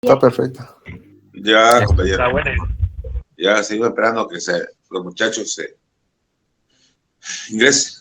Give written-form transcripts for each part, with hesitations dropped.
Está perfecta. Ya, compañero. Está bueno. Ya seguimos esperando que los muchachos se ingresen.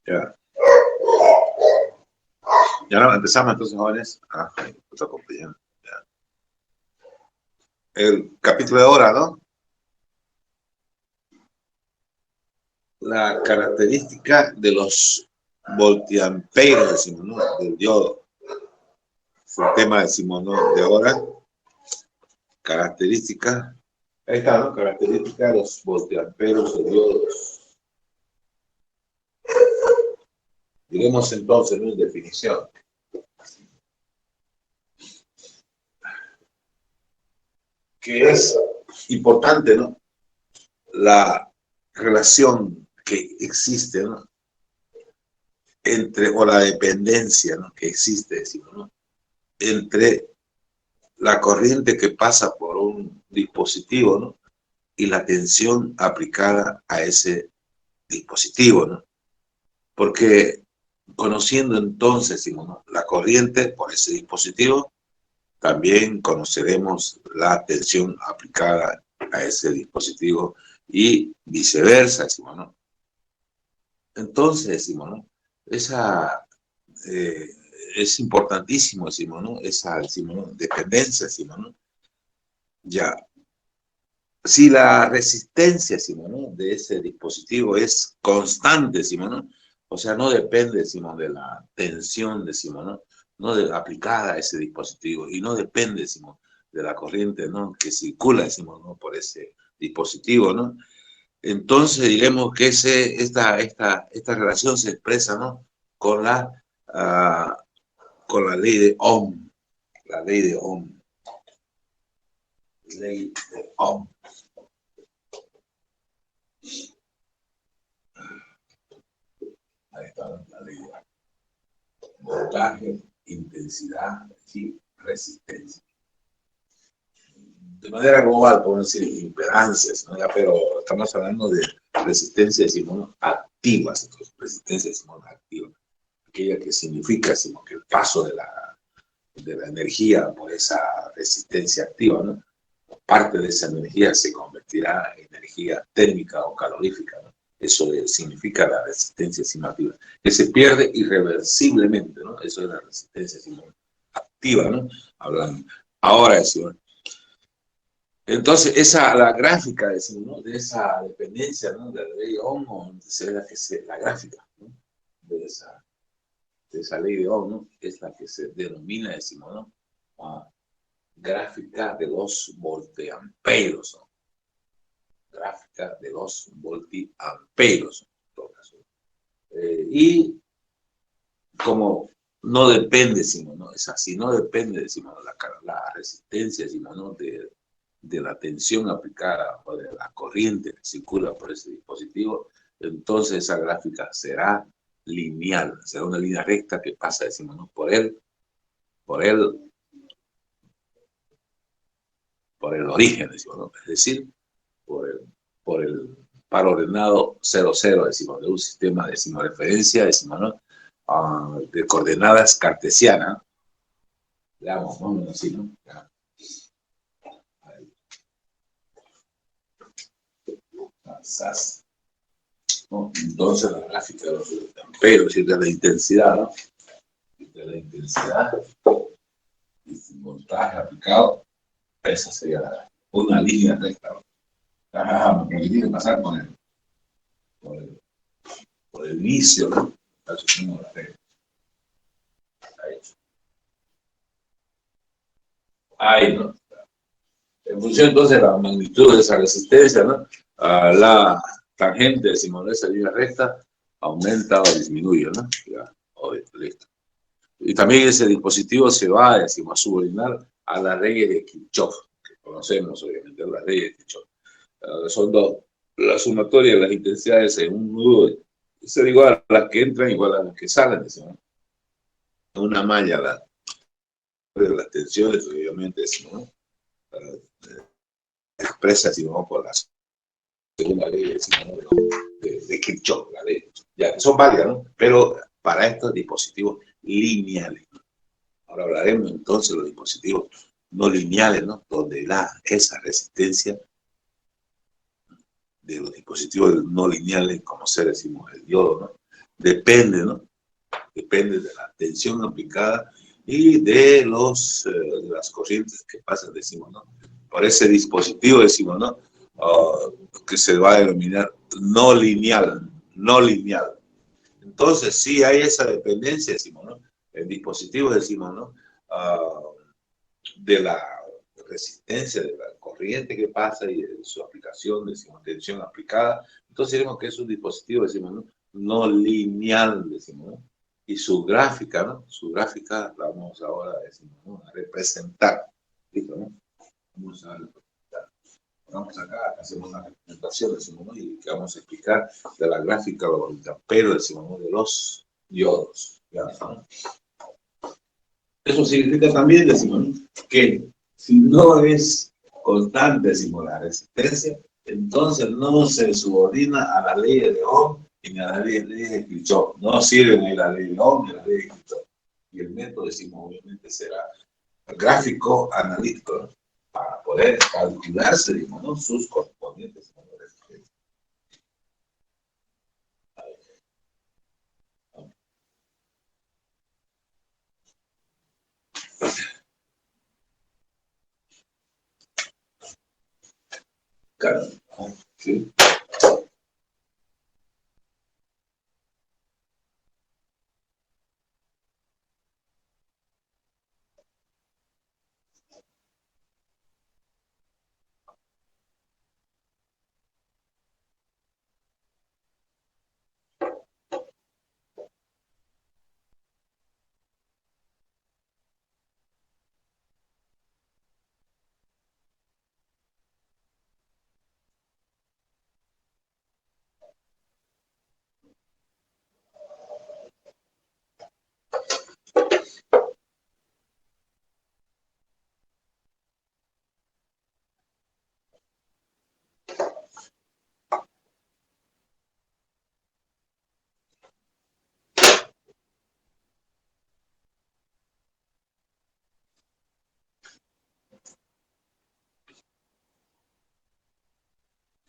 Ya. Ya no, empezamos entonces, jóvenes. Otro compañero. Ya. El capítulo de ahora, ¿no? La característica de los voltiamperes, decimos, ¿no? Del diodo. Es el tema, decimos, ¿no? De ahora. Característica. Ahí está, ¿no? Característica de los voltiamperos de diodos. Diremos entonces, ¿no? En definición. Que es importante, ¿no? La relación que existe, ¿no? O la dependencia, ¿no? Que existe, decimos, ¿no? Entre la corriente que pasa por un dispositivo, ¿no? Y la tensión aplicada a ese dispositivo, ¿no? Porque conociendo entonces, decimos, ¿no? La corriente por ese dispositivo, también conoceremos la tensión aplicada a ese dispositivo y viceversa, decimos, ¿no? Entonces, decimos, ¿no? Esa es importantísimo, decimos, ¿no? Esa, decimos, ¿no? Dependencia, decimos, ¿no? Ya. Si la resistencia, decimos, ¿no? De ese dispositivo es constante, decimos, ¿no? O sea, no depende, decimos, de la tensión, decimos, ¿no? No de, aplicada a ese dispositivo y no depende, decimos, de la corriente, ¿no? Que circula, decimos, ¿no? Por ese dispositivo, ¿no? Entonces diremos que esta relación se expresa, ¿no? Con la ley de Ohm, la ley de Ohm, ley de Ohm. Ahí está la ley de Ohm. Voltaje, intensidad y resistencia. De manera global podemos decir impedancias, ¿no? Pero estamos hablando de resistencia, decimos, activas, entonces, resistencia, decimos, activa, aquella que significa, decimos, que el paso de la energía por esa resistencia activa, ¿no? Parte de esa energía se convertirá en energía térmica o calorífica, ¿no? Eso significa la resistencia simativa, que se pierde irreversiblemente, ¿no? Eso es la resistencia simativa activa, ¿no? Hablando. Ahora decimos. Entonces, la gráfica, decimos, ¿no? De esa dependencia, ¿no? De la ley de Ohm, la gráfica, ¿no? De esa ley de Ohm, ¿no? Es la que se denomina, decimos, ¿no? Gráfica de los volteamperos, ¿no? Gráfica de los voltiamperos, en todo caso. Y como no depende, sino, ¿no? Es así, no depende, decimos, la resistencia, sino, ¿no? De la tensión aplicada o de la corriente que circula por ese dispositivo, entonces esa gráfica será lineal, será una línea recta que pasa, decimos, ¿no? Por el, por el origen, decimos, ¿no? Es decir, por el par ordenado 00, decimos, de un sistema, decimos, referencia, decimos, ¿no? De coordenadas cartesianas, veamos, ¿no? Así, ¿no? ¿No? Entonces la gráfica de los amperos, es decir, de la intensidad, ¿no? De la intensidad y su voltaje aplicado, esa sería una línea recta, ¿no? Porque tiene que pasar por el, por el inicio, ¿no? Ahí, ¿no? En función entonces de la magnitud de esa resistencia, ¿no? La tangente, decimos, de esa línea recta aumenta o disminuye, ¿no? Ya, listo. Y también ese dispositivo se va, decimos, a subordinar a las leyes de Kirchhoff, que conocemos obviamente, las leyes de Kirchhoff. Son dos, la sumatoria de las intensidades en un nudo es igual a las que entran, igual a las que salen, decimos. Una malla, de las tensiones, obviamente, decimos, ¿no? Expresa, decimos, por la segunda ley, decimos, de Kirchhoff, la ley. Ya, son varias, ¿no? Pero para estos dispositivos lineales. Ahora hablaremos entonces de los dispositivos no lineales, ¿no? Donde esa resistencia de los dispositivos no lineales, como se decimos el diodo, ¿no? Depende, ¿no? Depende de la tensión aplicada y de de las corrientes que pasan, decimos, ¿no? Por ese dispositivo, decimos, ¿no? Que se va a denominar no lineal, no lineal. Entonces, sí hay esa dependencia, decimos, ¿no? El dispositivo, decimos, ¿no? De la resistencia, de la corriente que pasa y de su aplicación, decimos, tensión aplicada. Entonces, decimos que es un dispositivo, decimos, ¿no? No lineal, decimos, ¿no? Y su gráfica, ¿no? Su gráfica la vamos ahora, decimos, ¿no? A representar. ¿Listo, no? Vamos a representar. Vamos acá, hacemos una representación, decimos, ¿no? Y que vamos a explicar de la gráfica de los amperos, decimos, ¿no? De los diodos. ¿Ya? ¿No? Eso significa también, decimos, ¿no? Que si no es constante, decimos, la resistencia, entonces no se subordina a la ley de Ohm ni a la ley de Kirchhoff. No sirve ni la ley de Ohm ni la ley de Kirchhoff. Y el método, decimos, obviamente será gráfico analítico, ¿no? Para poder calcularse, decimos, ¿no? Sus correspondientes resistencias. Claro. ¿Sí?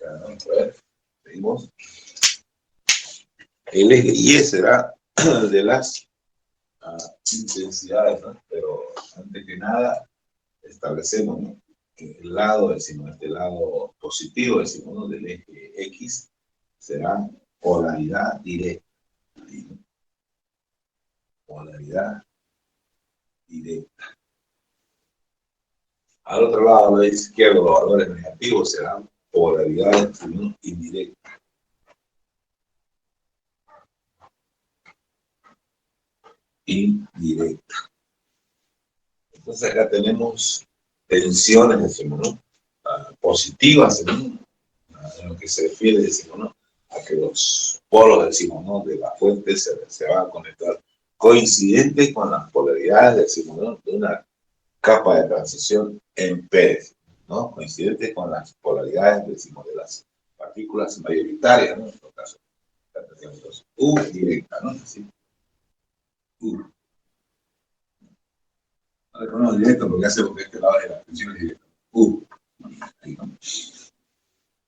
Claro, a ver, seguimos. El eje Y será de las intensidades, ¿no? Pero antes que nada, establecemos, ¿no?, que el lado, decimos, este lado positivo, decimos, ¿no?, del eje X será polaridad directa. Ahí, ¿no? Polaridad directa. Al otro lado, a la izquierda, los valores negativos serán polaridad indirecta. Indirecta. Entonces acá tenemos tensiones, decimos, ¿no?, positivas, ¿no?, en lo que se refiere, decimos, ¿no?, a que los polos, decimos, ¿no?, de la fuente se van a conectar coincidentes con las polaridades, decimos, ¿no?, de una capa de transición en P, ¿no?, coincidentes con las polaridades, decimos, de las partículas mayoritarias, ¿no?, en este caso, entonces, U directa, ¿no? Así. U. No, directo, porque hace porque este lado de la tensión es directa. U. Ahí, ¿no?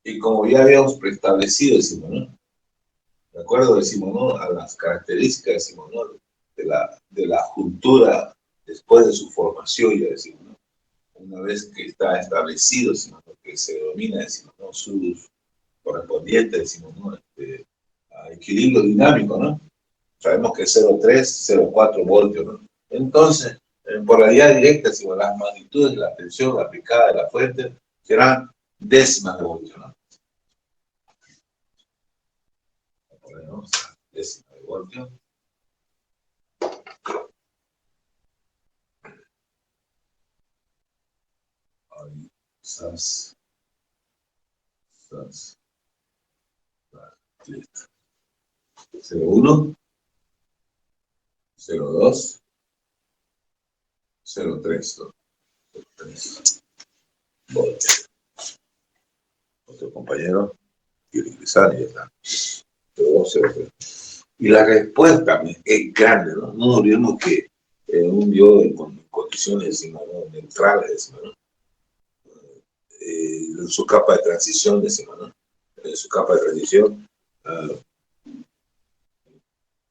Y como ya habíamos preestablecido, decimos, ¿no?, de acuerdo, decimos, ¿no?, a las características, decimos, ¿no?, de la juntura después de su formación, ya decimos, ¿no?, una vez que está establecido, decimos, ¿no?, que se denomina, decimos, ¿no?, sus correspondientes, decimos, ¿no?, a equilibrio dinámico, ¿no? Sabemos que 0,3, 0,4 voltios, ¿no? Entonces, en polaridad directa, decimos, las magnitudes de la tensión aplicada de la fuente serán décimas de voltio, ¿no? Ponemos décimas de voltio. Ahí, listo. 0,1, 0,2, 0,3 voltios. Otro compañero quiere ingresar y ya está. 0,2, 0,3. Y la respuesta es grande, ¿no? No olvidemos que un diodo con condiciones, decimos, ¿no?, neutrales, decimos, ¿no?, en su capa de transición, decimos, ¿no?, en su capa de transición,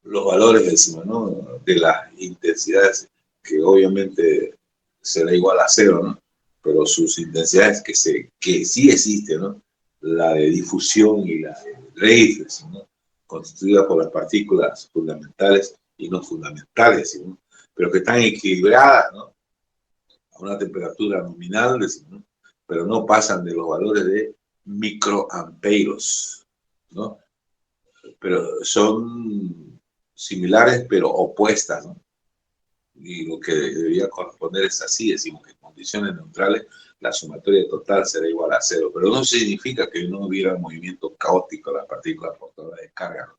los valores, decimos, ¿no?, de las intensidades, que obviamente será igual a 0, ¿no?, pero sus intensidades que sí existen, ¿no?, la de difusión y la de Dreyfus, decimos, ¿no?, constituida por las partículas fundamentales y no fundamentales, ¿no?, pero que están equilibradas, ¿no?, a una temperatura nominal, decimos, ¿no?, pero no pasan de los valores de microamperos, ¿no?, pero son similares pero opuestas, ¿no? Y lo que debería corresponder es así, decimos que en condiciones neutrales la sumatoria total será igual a 0, pero no significa que no hubiera movimiento caótico de las partículas portadoras de carga, ¿no?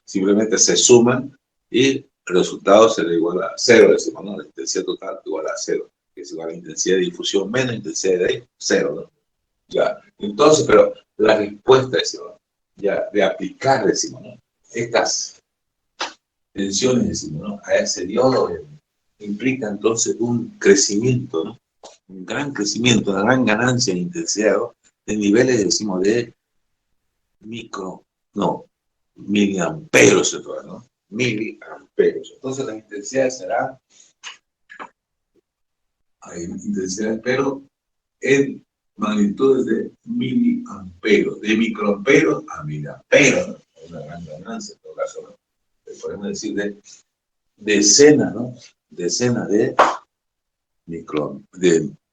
Simplemente se suman y el resultado será igual a 0, decimos, ¿no?, la intensidad total igual a 0, que es igual a intensidad de difusión menos intensidad de 0, ¿no? Ya, entonces, pero la respuesta, decimos, ya de aplicar, decimos, ¿no?, estas tensiones, decimos, ¿no?, a ese diodo implica entonces un crecimiento, ¿no?, un gran crecimiento, una gran ganancia en intensidad, ¿no?, de niveles, decimos, de miliamperos, ¿no?, miliamperos. Entonces las intensidades serán intensidades, pero en magnitudes de miliamperos, de microamperos a miliamperos, ¿no?, una gran ganancia en todo caso, ¿no?, podemos decir de decenas, ¿no?, decenas de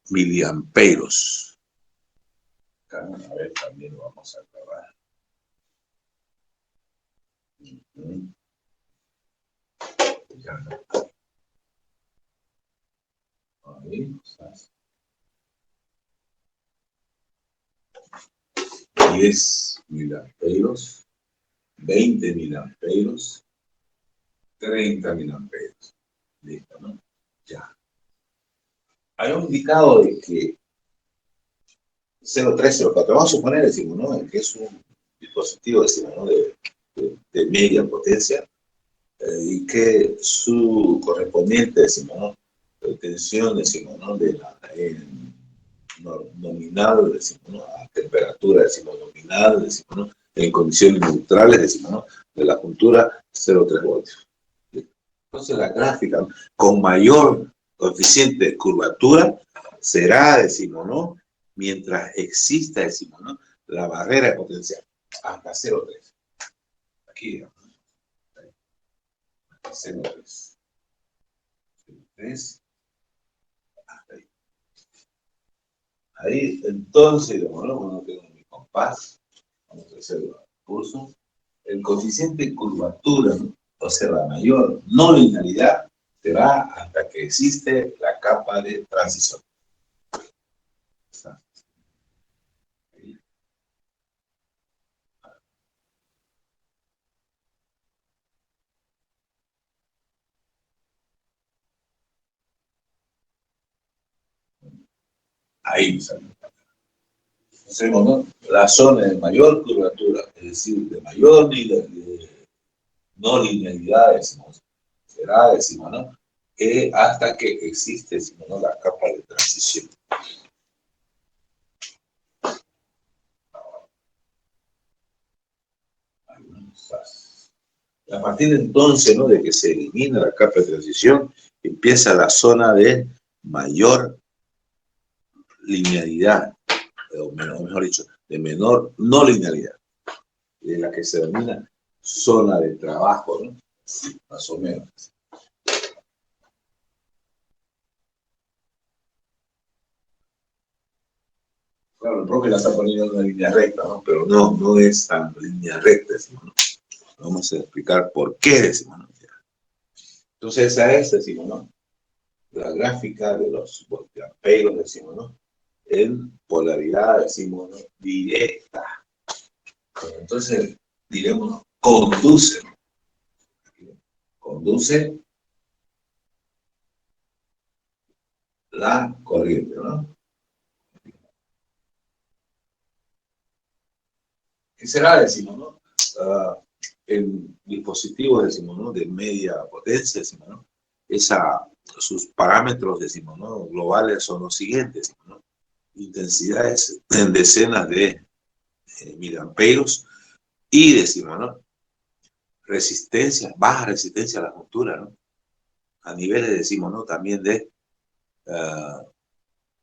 miliamperos. A ver, también lo vamos a acabar. Ahí estás. 10 miliamperos, 20 miliamperos, 30 miliamperos. Listo, ¿no? Ya. Habíamos indicado de que 0,3, 0,4, vamos a suponer, decimos, ¿no?, que es un dispositivo, decimos, ¿no?, de media potencia, y que su correspondiente, decimos, ¿no?, de tensión, decimos, ¿no?, de la nominal, decimos, ¿no?, a temperatura, decimos, nominal, decimos, ¿no?, en condiciones neutrales, decimos, ¿no?, de la juntura, 0,3 voltios. Entonces la gráfica con mayor coeficiente de curvatura será, decimos, ¿no? Mientras exista, decimos, ¿no? La barrera de potencial, hasta 0,3. Aquí, digamos, hasta 0,3. 0,3. Hasta ahí. Ahí, entonces, digamos, ¿no? Cuando tengo mi compás, vamos a hacer el pulso, el coeficiente de curvatura, ¿no? O sea, la mayor no linealidad se va hasta que existe la capa de transición. Ahí sale. Hacemos, ¿no? La zona de mayor curvatura, es decir, de mayor no linealidad, decimos, será, decimos, ¿no? Hasta que existe, decimos, ¿no? La capa de transición. A partir de entonces, ¿no? De que se elimina la capa de transición, empieza la zona de mayor linealidad, o mejor dicho, de menor no linealidad, de la que se denomina zona de trabajo, ¿no? Sí, más o menos. Claro, el profe la está poniendo en una línea recta, ¿no? Pero no es tan línea recta, decimos, ¿no? Vamos a explicar por qué, decimos, ¿no? Entonces esa es, decimos, ¿no? La gráfica de los voltiamperos, decimos, ¿no? En polaridad, decimos, ¿no? Directa. Entonces, diremos, ¿no? Conduce la corriente, ¿no? ¿Qué será, decimos, no? En dispositivos, decimos, ¿no? De media potencia, decimos, ¿no? Sus parámetros, decimos, ¿no? Globales son los siguientes, decimos, ¿no? Intensidades en decenas de miliamperos y, decimos, ¿no? Resistencia, baja resistencia a la juntura, ¿no? A niveles, decimos, ¿no? También de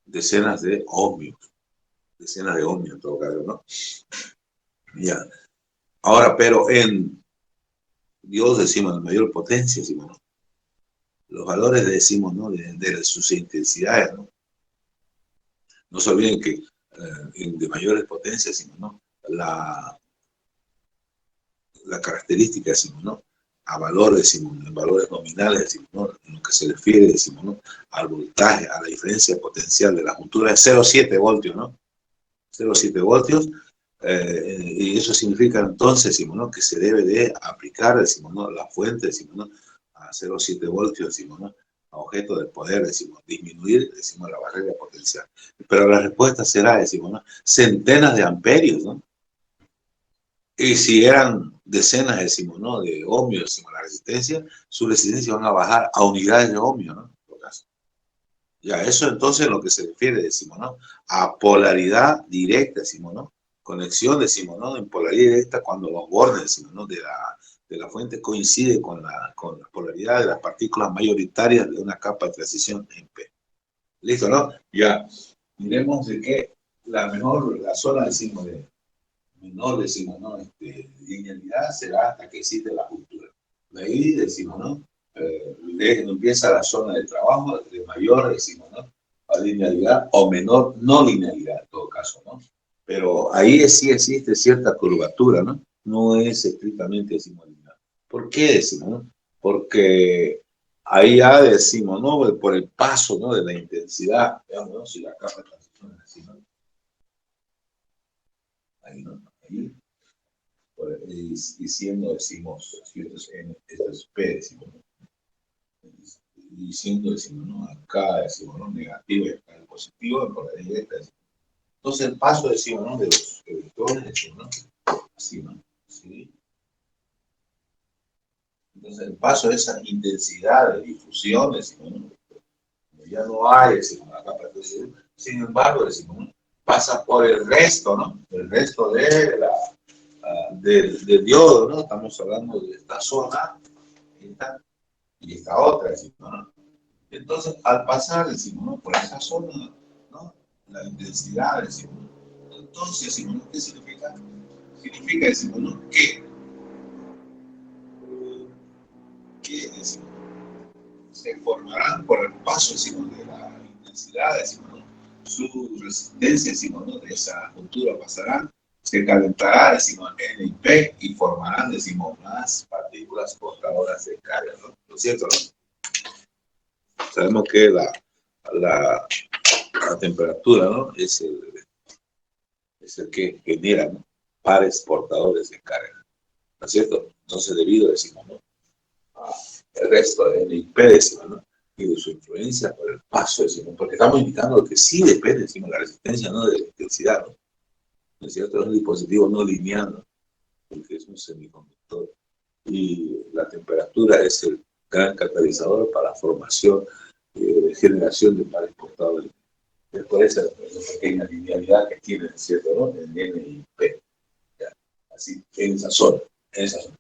decenas de ohmios en todo caso, ¿no? Ya. Ahora, pero en Dios, decimos, en mayor potencia, decimos, ¿no? Los valores, decimos, ¿no? De sus intensidades, ¿no? No se olviden que de mayores potencias, decimos, ¿no? La característica, decimos, ¿no? A valores, decimos, en valores nominales, decimos, ¿no? En lo que se refiere, decimos, ¿no? Al voltaje, a la diferencia potencial de la juntura es 0,7 voltios, ¿no? 0,7 voltios, y eso significa entonces, decimos, ¿no? Que se debe de aplicar, decimos, ¿no? La fuente, decimos, ¿no? A 0,7 voltios, decimos, ¿no? A objeto de poder, decimos, disminuir, decimos, la barrera potencial. Pero la respuesta será, decimos, ¿no? Centenas de amperios, ¿no? Y si eran decenas, decimos, ¿no? De ohmios, decimos, la resistencia, su resistencia van a bajar a unidades de ohmios, ¿no? Por caso. Ya, eso entonces es lo que se refiere, decimos, ¿no? A polaridad directa, decimos, ¿no? Conexión, decimos, ¿no? En polaridad directa cuando los bordes, decimos, ¿no? De la fuente coincide con la polaridad de las partículas mayoritarias de una capa de transición en P. ¿Listo, no? Ya, miremos de que la zona, decimos, de menor, decimos, ¿no? Linealidad será hasta que existe la juntura. De ahí, decimos, ¿no? Empieza la zona de trabajo de mayor, decimos, ¿no? A linealidad o menor no linealidad, en todo caso, ¿no? Pero ahí sí existe cierta curvatura, ¿no? No es estrictamente, decimos, lineal. ¿Por qué decimos, no? Porque ahí ya decimos, ¿no? Por el paso, ¿no? De la intensidad, digamos, ¿no? Si la capa de transición es así, ¿no? Ahí, ¿no? Ahí, diciendo, decimos, esto es P, decimos, ¿no? Diciendo, decimos, ¿no? Acá, decimos, ¿no? Negativo y acá el positivo, por la directa, decimos. Entonces el paso, decimos, ¿no? De los electrones, decimos, ¿no? Así, ¿no? ¿Sí? Entonces el paso de esa intensidad de difusión, decimos, ¿no? Ya no hay, decimos, la capa de transición. Sin embargo, decimos, ¿no? Pasa por el resto, ¿no? El resto de la del diodo, ¿no? Estamos hablando de esta zona y esta otra, decimos, ¿no? Entonces, al pasar, decimos, ¿no? Por esa zona, ¿no? La intensidad, decimos, ¿no? Entonces, decimos, ¿no? ¿Qué significa? Significa, decimos, ¿no? Que decimos, se formarán por el paso, decimos, de la intensidad, decimos, ¿no? Su resistencia, decimos, ¿no? De esa juntura pasará, se calentará, decimos, N y P, y formarán, decimos, más partículas portadoras de carga, ¿no? ¿No es cierto, no? Sabemos que la temperatura, ¿no? Es el que genera, ¿no? Pares portadores de carga, ¿no es cierto? Entonces, debido, decimos, ¿no? El resto de N y P, decimos, ¿no? Y de su influencia por el paso, decimos, porque estamos indicando que sí depende, decimos, la resistencia, ¿no? De la intensidad, ¿no? ¿No es cierto? Es un dispositivo no lineal, ¿no? Porque es un semiconductor. Y la temperatura es el gran catalizador para la formación y generación de pares portadores. Es por esa pequeña linealidad que tienen, ¿cierto? ¿No? En N y P. ¿Ya? Así, en esa zona. En esa zona.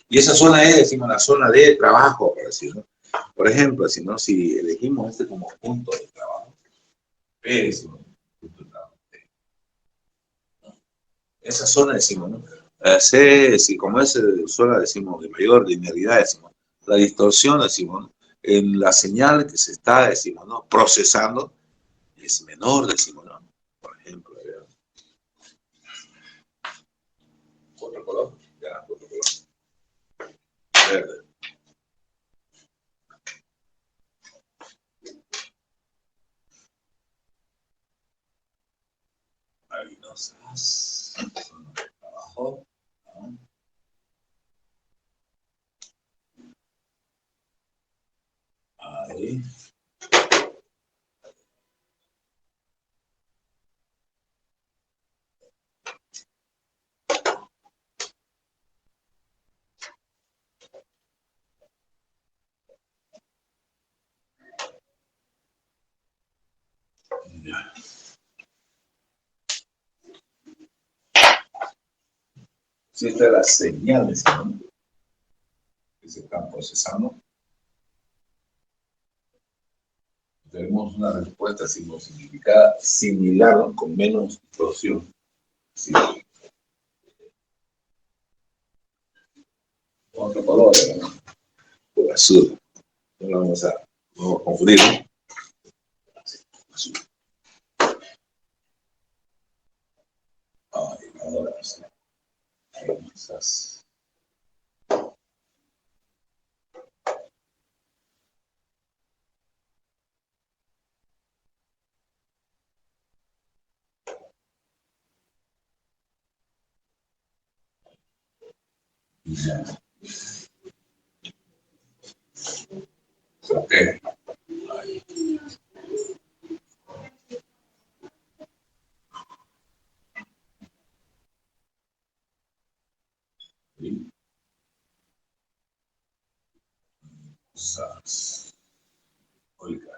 Y esa zona es, decimos, la zona de trabajo, por decirlo. Por ejemplo, si elegimos este como punto de trabajo, P, decimos, punto de trabajo. Esa zona, decimos, ¿no? Si como es zona, decimos, de mayor linealidad, decimos, la distorsión, decimos, ¿no? En la señal que se está, decimos, ¿no? Procesando es menor, decimos, ¿no? Por ejemplo, otro color, ya, otro color, verde. Ahí nos das, abajo, ¿no? Ahí. Ya. Si esta es la señal, decimos, que se están procesando, tenemos una respuesta significada similar, ¿no? Con menos distorsión. Sí. Otro color, ¿no? Por azul. No lo vamos a confundir, ¿no? Azul. Ay, ahora sí. Quizás. Ya. Ok. Ahí. Quizás. Oiga,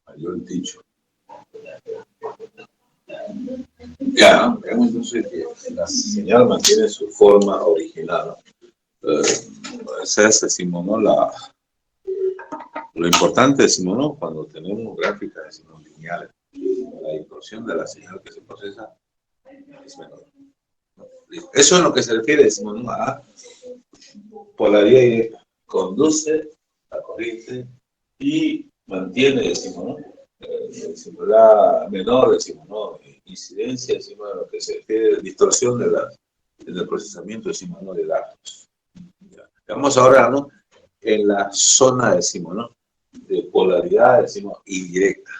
mayor dicho. Ya, ¿no? Veamos entonces que la señal mantiene su forma original, ¿no? Esa es, decimos, ¿no? Lo importante, decimos, ¿no? Cuando tenemos gráficas, decimos, lineales, la distorsión de la señal que se procesa es menor. Eso es lo que se refiere, decimos, ¿no? A polaridad directa. Conduce la corriente y mantiene, decimos, ¿no? Decimos, la menor, decimos, ¿no? Incidencia, decimos, de lo que se refiere a distorsión del procesamiento, decimos, ¿no? De datos. Ya. Vamos ahora, ¿no? En la zona, decimos, ¿no? De polaridad, decimos, indirecta.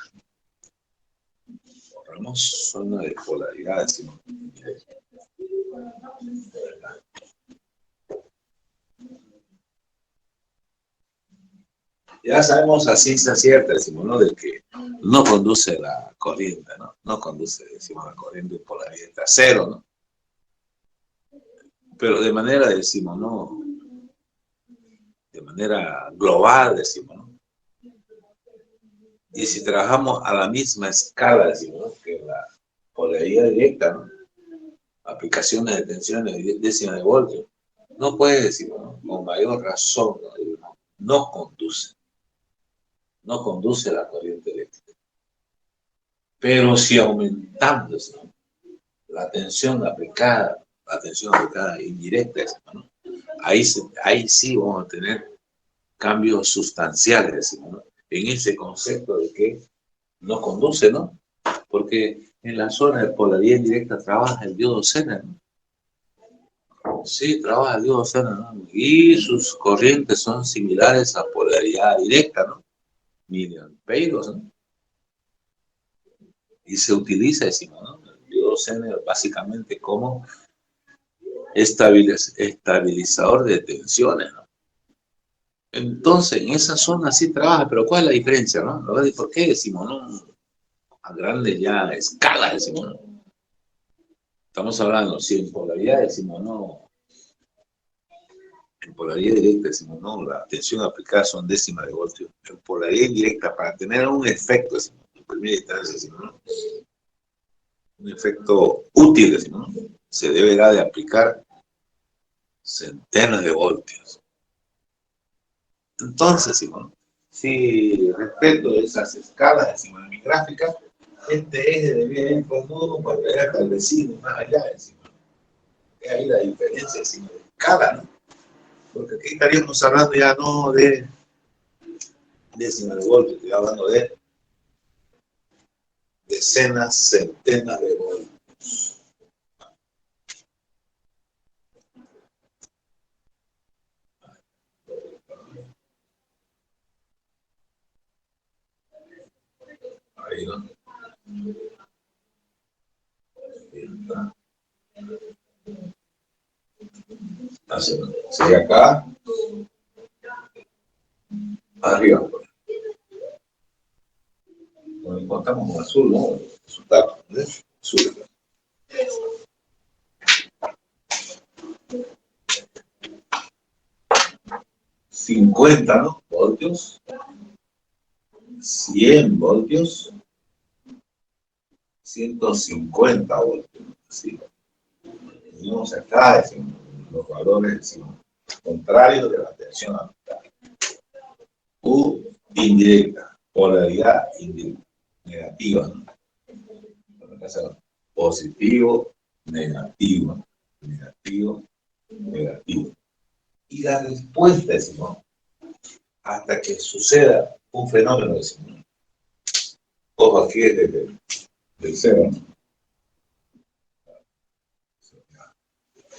Borramos zona de polaridad, decimos, indirecta. Ya sabemos a ciencia cierta, decimos, ¿no? De que no conduce la corriente, ¿no? No conduce, decimos, la corriente de polaridad a cero, ¿no? Pero de manera, decimos, ¿no? De manera global, decimos, ¿no? Y si trabajamos a la misma escala, decimos, ¿no? Que la polaridad directa, ¿no? aplicaciones de tensiones de décimas de voltio, no puede decir, ¿no? Con mayor razón, no conduce la corriente eléctrica. Pero si aumentamos, ¿no?, la tensión aplicada indirecta, ¿no?, ahí sí vamos a tener cambios sustanciales, ¿no?, en ese concepto de que no conduce, ¿no? Porque en la zona de polaridad indirecta trabaja el diodo Zener, ¿no? Sí, trabaja el diodo Zener, ¿no? Y sus corrientes son similares a polaridad directa, ¿no? Miliamperios, ¿no? Y se utiliza, decimos, ¿no?, el diodo Zener básicamente como estabilizador de tensiones, ¿no? Entonces, en esa zona sí trabaja, pero ¿cuál es la diferencia, no? ¿Por qué decimos, no? A grandes ya escalas, decimos, ¿no? Estamos hablando, sí, en polaridad decimos, no. En polaridad directa decimos, no, la tensión aplicada son décimas de voltio. En polaridad indirecta, para tener un efecto, decimos, en primera instancia, decimos, ¿no?, un efecto útil, decimos, ¿no?, se deberá de aplicar centenas de voltios. Entonces, decimos, si respecto de esas escalas, decimos, en mi gráfica, este eje debería ir con modo para ver hasta el vecino, más allá, decimos. Es ahí la diferencia, decimos, de escala, ¿no? Porque aquí estaríamos hablando ya no de décimas de voltios, estoy hablando de decenas, centenas de voltios. Ahí, ¿no? Así, ¿no? Sería acá, arriba. Nos encontramos con azul, ¿no? Resultado, ¿ves? Azul. $50, ¿no?, voltios, 100 voltios, 150 voltios, ¿sí? Tenemos acá, decimos, los valores, decimos, contrarios de la tensión aplicada. U indirecta, polaridad indirecta, negativa, ¿no? Positivo, negativo, negativo, negativo. Y la respuesta, decimos, hasta que suceda un fenómeno, decimos, ojo, aquí es desde el cero, ¿no?,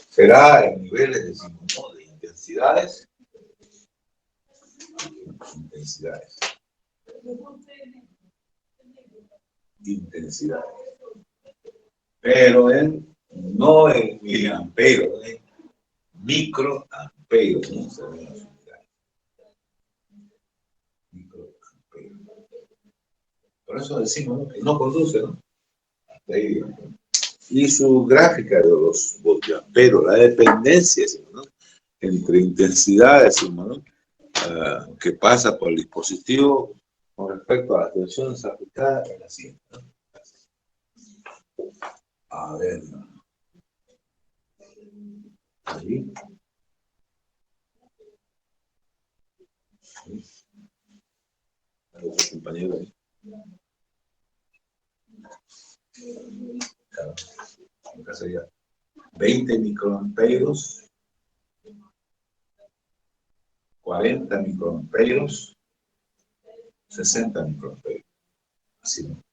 será en niveles, decimos, ¿no?, de intensidades. Pero no en miliamperos, en microamperos, ¿no? Microamperos. Por eso decimos, ¿no?, que no conduce, ¿no? Hasta ahí, digamos. Y su gráfica de los voltiamperos, la dependencia, decimos, ¿no?, entre intensidades, decimos, ¿no?, que pasa por el dispositivo con respecto a las tensiones aplicadas en la siguiente, ¿no? A ver, ahí. Otro compañero ahí. Claro. Acá sería 20 microamperos, 40 microamperos, 60 microamperos. Así, ¿no?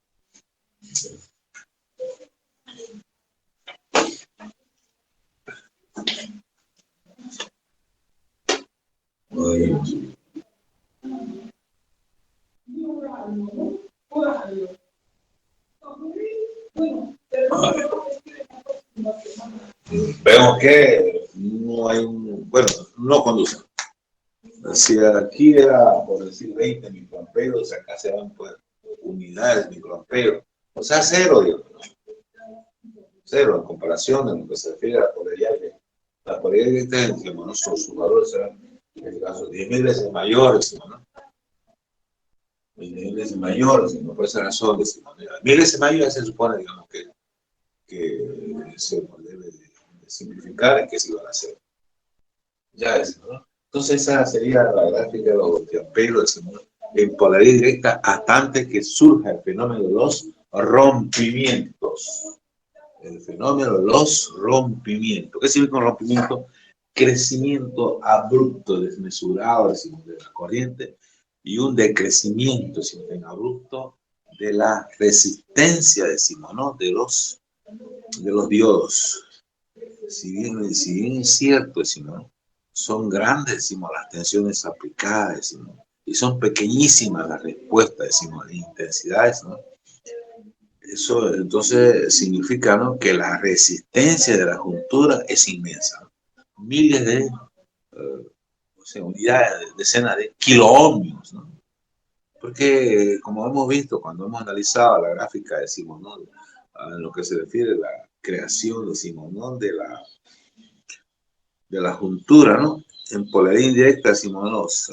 Vemos que no hay bueno, no conduce. Si aquí era, por decir, 20 microamperos, acá se van pues unidades microamperos. O sea, cero, digamos, ¿no? Cero en comparación en lo que se refiere a la polaridad. La polaridad de digamos, ¿no?, sus valores serán, en este caso, 10.000 veces mayores, ¿no? 10.000 veces mayores, ¿no? Por esa razón, decimos, 1.000 veces mayores se supone, digamos, que se debe simplificar, ¿qué se iban a hacer? Ya decimos, ¿no? Entonces esa sería la gráfica de los voltiamperos, decimos, en polaridad directa hasta antes que surja el fenómeno de los rompimientos. El fenómeno de los rompimientos. ¿Qué significa un rompimiento? Crecimiento abrupto, desmesurado, decimos, de la corriente, y un decrecimiento, decimos, abrupto de la resistencia, decimos, ¿no? De los diodos. Si bien es cierto, decimos, ¿no? Son grandes, decimos, las tensiones aplicadas, decimos, y son pequeñísimas las respuestas, decimos, de intensidades, ¿no? Eso entonces significa, ¿no?, que la resistencia de la juntura es inmensa, ¿no? Miles de o sea, unidades, decenas de kiloohmios, ¿no? Porque, como hemos visto cuando hemos analizado la gráfica, decimos, ¿no?, a lo que se refiere a la creación, decimos, ¿no?, de la juntura, ¿no? En polaridad indirecta, decimos,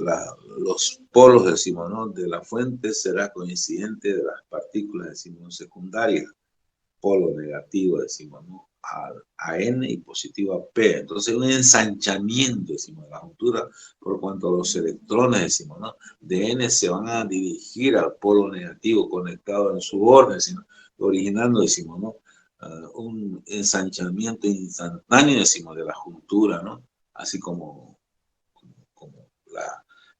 los polos, decimos, ¿no?, de la fuente será coincidente de las partículas, decimos, secundarias, polo negativo, decimos, ¿no?, a N y positivo a P. Entonces, un ensanchamiento, decimos, de la juntura, por cuanto los electrones, decimos, ¿no?, de N se van a dirigir al polo negativo conectado en su orden, decimos, originando, decimos, ¿no?, un ensanchamiento instantáneo, decimos, de la juntura, ¿no? Así como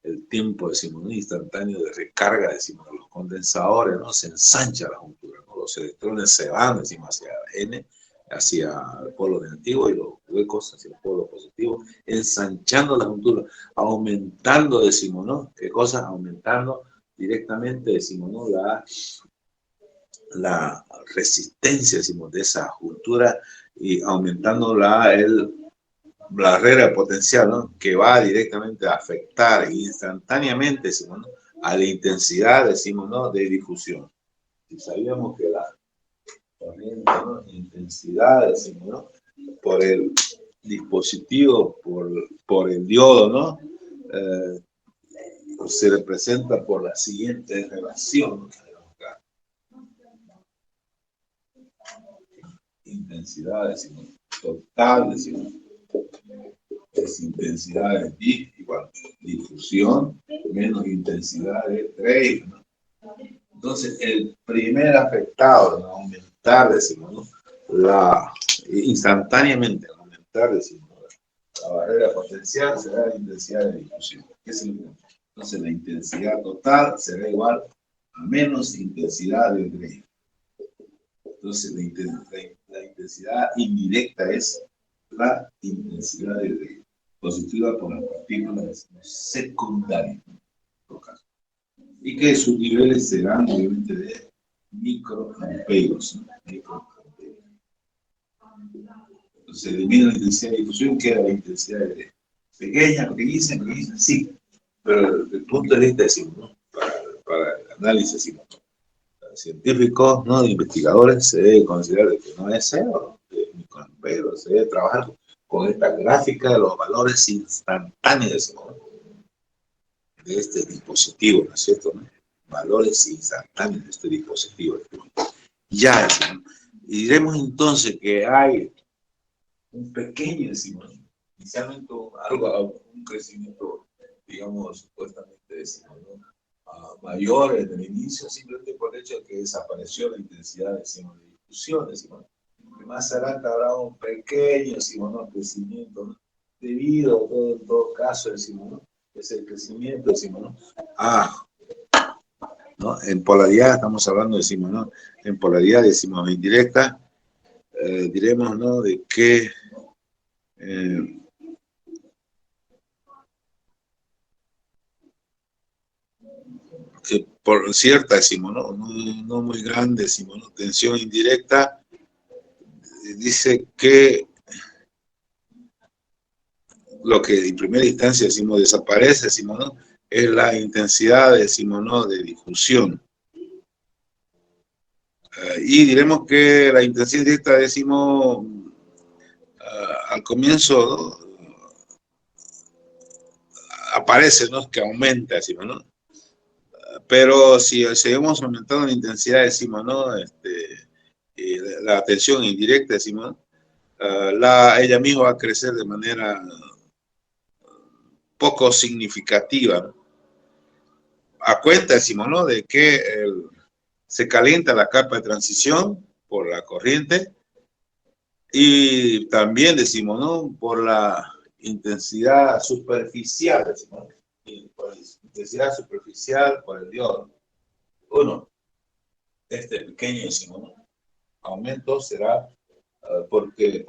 el tiempo, decimos, ¿no?, instantáneo de recarga, decimos, de los condensadores, ¿no? Se ensancha la juntura, ¿no? Los electrones se van, decimos, hacia N, hacia el polo negativo, y los huecos hacia el polo positivo, ensanchando la juntura, aumentando, decimos, ¿no? ¿Qué cosa? Aumentando directamente, decimos, ¿no?, la resistencia, decimos, de esa juntura, y aumentando la barrera potencial, ¿no?, que va directamente a afectar instantáneamente, decimos, ¿no?, a la intensidad, decimos, ¿no?, de difusión. Si sabíamos que la corriente, ¿no?, intensidad, decimos, ¿no?, por el dispositivo, por el diodo, ¿no?, se representa por la siguiente relación. Intensidad, decimos, total, decimos, es intensidad de bit igual difusión menos intensidad de Drake, ¿no? Entonces, el primer afectado en aumentar, decimos, ¿no?, instantáneamente en aumentar, decimos, la barrera potencial será la intensidad de difusión. ¿Qué significa? Entonces, la intensidad total será igual a menos intensidad de Drake. Entonces, la intensidad indirecta es la intensidad de Drake, positiva por las partículas secundarias, y que sus niveles serán obviamente de microamperos, ¿no? Entonces, se elimina la intensidad de difusión, queda la intensidad de Drake. Pequeña, sí, pero desde el punto de vista, decimos, ¿no?, para el análisis, decimos, científicos, ¿no?, de investigadores, se debe considerar que no es cero, pero se debe trabajar con esta gráfica de los valores instantáneos, ¿no?, de este dispositivo, ¿no es cierto?, ¿no? Valores instantáneos de este dispositivo. Ya, ¿no? Y diremos entonces que hay un pequeño, decimos, inicialmente un crecimiento, digamos, supuestamente, decimos, ¿no?, mayor en el inicio, simplemente por el hecho de que desapareció la intensidad, decimos, de difusión, decimos, que más adelante habrá un pequeño, decimos, ¿no?, crecimiento, ¿no?, debido en todo caso, decimos, ¿no?, es el crecimiento, decimos, ¿no?, ¿no?, en polaridad estamos hablando, decimos, ¿no?, en polaridad, decimos, indirecta, diremos, ¿no?, de que por cierta, decimos, no muy grande, decimos, ¿no?, tensión indirecta, dice que lo que en primera instancia, decimos, desaparece, decimos, ¿no?, es la intensidad, decimos, ¿no?, de difusión. Y diremos que la intensidad directa, decimos, al comienzo, ¿no?, aparece, ¿no?, que aumenta, decimos, ¿no? Pero si seguimos aumentando la intensidad, decimos, ¿no?, la tensión indirecta, decimos, ¿no?, ella misma va a crecer de manera poco significativa, ¿no? A cuenta, decimos, ¿no? De que se calienta la capa de transición por la corriente y también, decimos, ¿no? Por la intensidad superficial, decimos, ¿no? Y por la intensidad superficial por el diodo. Uno, este pequeño, decimos, ¿no? Aumento será porque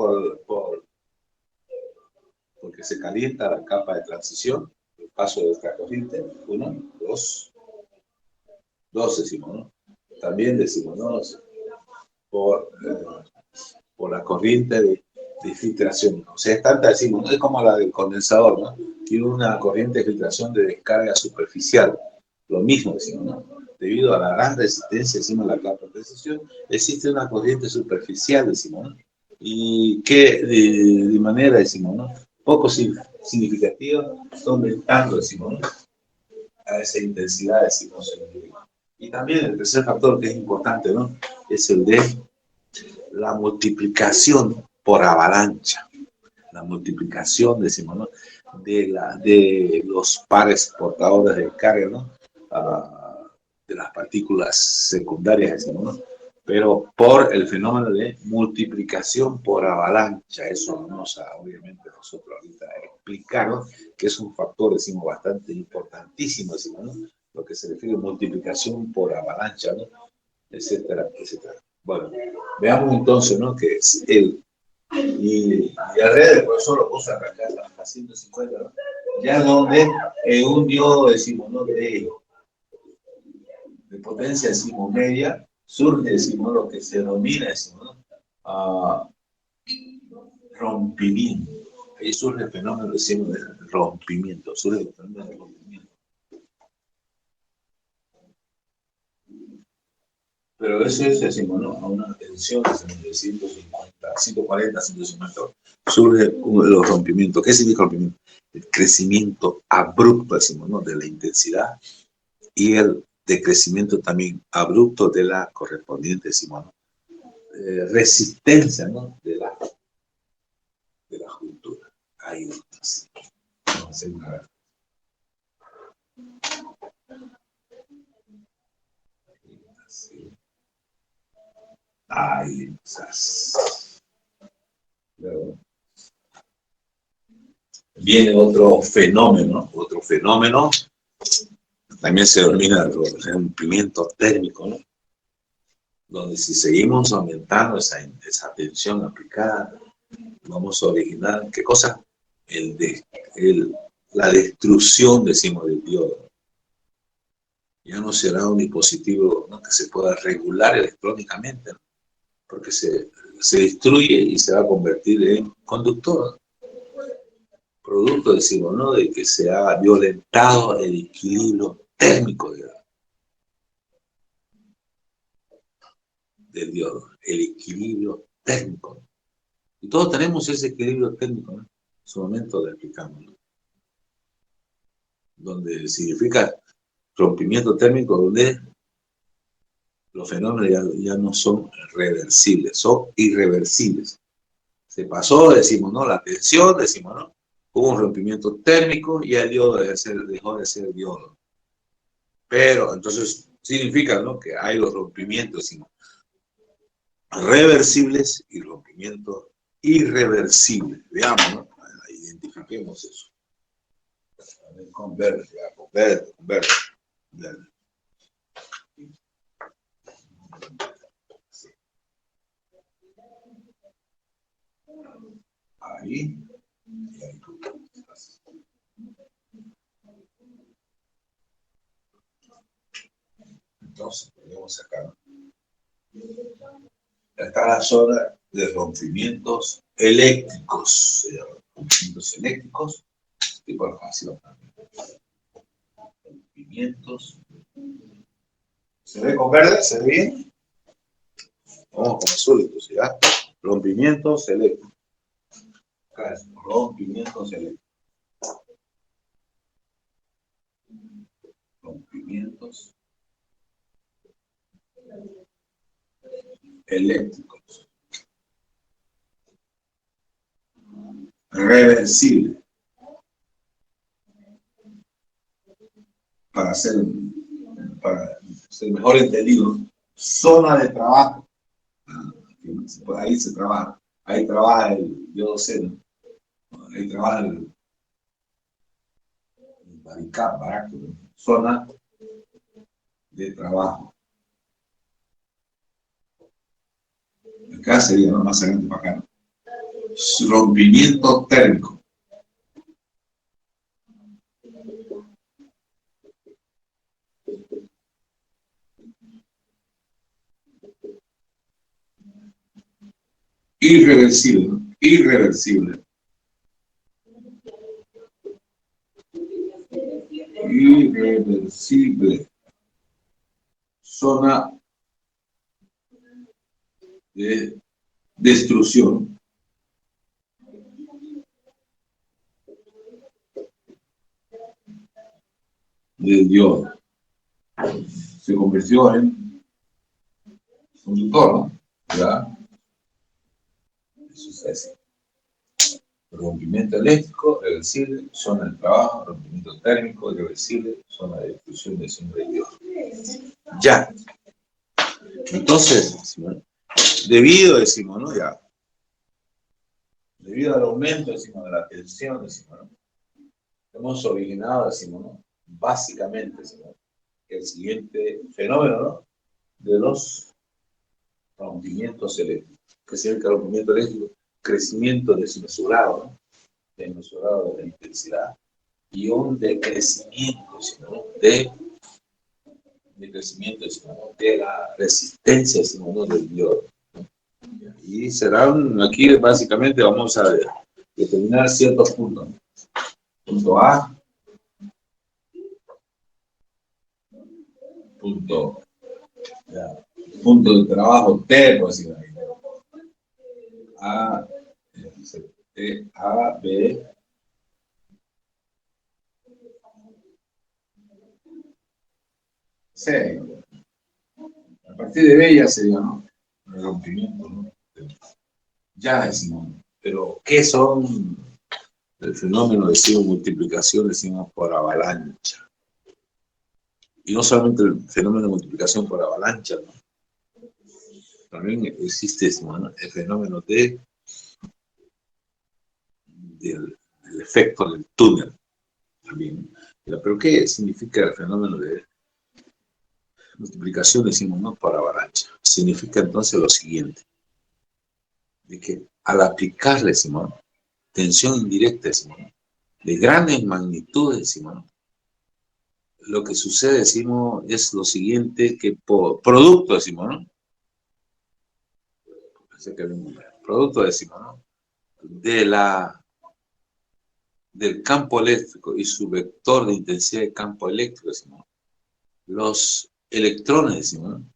se calienta la capa de transición, el paso de esta corriente, uno, dos decimos, ¿no? También decimos, ¿no? Por la corriente de filtración. O sea, es tanta, decimos, no es como la del condensador, ¿no? Tiene una corriente de filtración de descarga superficial. Lo mismo, decimos, ¿no? Debido a la gran resistencia encima de la capa de transición, existe una corriente superficial, decimos, ¿no? Y que de manera, decimos, ¿no? Poco significativa, está aumentando, decimos, ¿no? A esa intensidad, decimos. Y también el tercer factor que es importante, ¿no? Es el de la multiplicación por avalancha. La multiplicación, decimos, ¿no? De los pares portadores de carga, ¿no? De las partículas secundarias, decimos, ¿no? Pero por el fenómeno de multiplicación por avalancha. Eso vamos a, obviamente, nosotros ahorita explicar, ¿no? Que es un factor, decimos, bastante importantísimo, decimos, ¿no? Lo que se refiere a multiplicación por avalancha, ¿no? Etcétera, etcétera. Bueno, veamos entonces, ¿no? Que es y la red del profesor lo puso acá hasta 150, ¿no? Ya donde un diodo, decimos, ¿no? De potencia, decimos, media, surge, decimos, lo que se denomina, decimos, ¿no? Rompimiento. Ahí surge el fenómeno, decimos, del rompimiento, surge el fenómeno del rompimiento. Pero eso es, decimos, ¿no? A una tensión de 150, 140, 150. Surge los rompimientos. ¿Qué significa rompimiento? El crecimiento abrupto, decimos, ¿no? De la intensidad y el decrecimiento también abrupto de la correspondiente, decimos, ¿no? Resistencia, ¿no? De la juntura. Ahí está. Vamos a hacer una. Ahí estás. Luego viene otro fenómeno, también se denomina el rompimiento térmico, ¿no? Donde si seguimos aumentando esa tensión aplicada, vamos a originar, ¿qué cosa? La destrucción, decimos, del diodo. Ya no será un dispositivo, ¿no? Que se pueda regular electrónicamente, ¿no? Porque se destruye y se va a convertir en conductor, ¿no? Producto, decimos, ¿no? De que se ha violentado el equilibrio térmico del diodo, el equilibrio térmico. Y todos tenemos ese equilibrio térmico, ¿no? En su momento lo explicamos, ¿no? Donde significa rompimiento térmico, donde los fenómenos ya no son reversibles, son irreversibles. Se pasó, decimos, ¿no? La tensión, decimos, ¿no? Hubo un rompimiento térmico y el diodo dejó de ser diodo. Pero entonces significa, ¿no? Que hay los rompimientos, decimos, reversibles y rompimientos irreversibles. Veamos, ¿no? Identifiquemos eso. Con verde, ya, con verde, con verde. Verde. Ahí. Y ahí. Entonces, podemos sacar. Está la zona de rompimientos eléctricos. Rompimientos eléctricos. Y por fácil también. Rompimientos. ¿Se ve con verde? ¿Se ve bien? Vamos con azul, entonces, ¿ya? Rompimientos eléctricos. Acá es rompimientos eléctricos. Rompimientos eléctricos. reversible, para ser mejor entendido, zona de trabajo. Ahí se trabaja. Ahí trabaja yo sé, ¿no? Ahí trabaja el baraco, ¿no? Zona de trabajo. Acá sería, ¿no? Más adelante para acá, ¿no? Rompimiento térmico. Irreversible, ¿no? Irreversible. Irreversible. Zona de destrucción. Del yodo. Se convirtió en conductor, ¿no? ¿Ya? Eso es así. Rompimiento eléctrico, reversible, zona de trabajo, rompimiento térmico, irreversible, zona de destrucción de sombra de yodo. Ya. Entonces, debido, decimos, ¿no? Ya. Debido al aumento, decimos, de la tensión, decimos, ¿no? Hemos originado, decimos, ¿no? Básicamente, decimos, el siguiente fenómeno, ¿no? De los rompimientos eléctricos. ¿Qué significa el rompimiento eléctrico? Crecimiento desmesurado, ¿no? Desmesurado de la intensidad y un decrecimiento, ¿no? de crecimiento, ¿no? De la resistencia, ¿no? Del yodo. Y serán, aquí básicamente vamos a determinar ciertos puntos. Punto A, punto de trabajo T, pues decir, A, B, C. A partir de B ya sería, ¿no? El rompimiento, ¿no? Ya decimos, pero ¿qué son el fenómeno de multiplicación, decimos, por avalancha? Y no solamente el fenómeno de multiplicación por avalancha, ¿no? También existe, decimos, ¿no? El fenómeno del efecto del túnel. También. Pero ¿qué significa el fenómeno de multiplicación, decimos, ¿no? Por avalancha? Significa entonces lo siguiente, de que al aplicarle, decimos, ¿no? Tensión indirecta, decimos, ¿no? De grandes magnitudes, decimos, ¿no? Lo que sucede, decimos, es lo siguiente, que por producto, decimos, ¿no? Producto, decimos, ¿no? Del campo eléctrico y su vector de intensidad de campo eléctrico, decimos, los electrones, decimos, ¿no?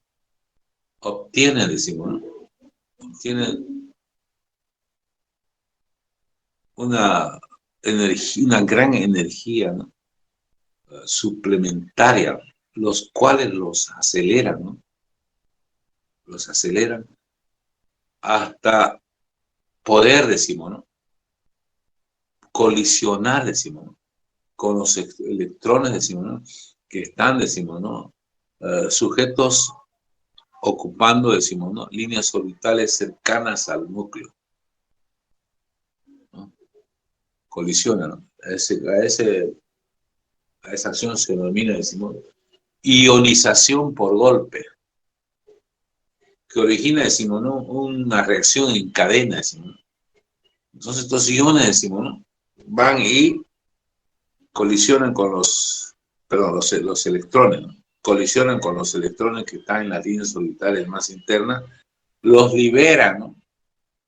Obtienen, decimos, ¿no? Obtienen una gran energía, ¿no? Suplementaria, los cuales los aceleran, ¿no? Los aceleran hasta poder, decimos, ¿no? Colisionar, decimos, ¿no? Con los electrones, decimos, ¿no? Que están, decimos, ¿no? Sujetos ocupando, decimos, ¿no? Líneas orbitales cercanas al núcleo, ¿no? Colisionan, ¿no? A esa acción se denomina, decimos, ionización por golpe, que origina, decimos, ¿no? Una reacción en cadena, decimos, ¿no? Entonces estos iones, decimos, ¿no? Van y colisionan con los electrones, ¿no? Colisionan con los electrones que están en las líneas orbitales más internas, los liberan, ¿no?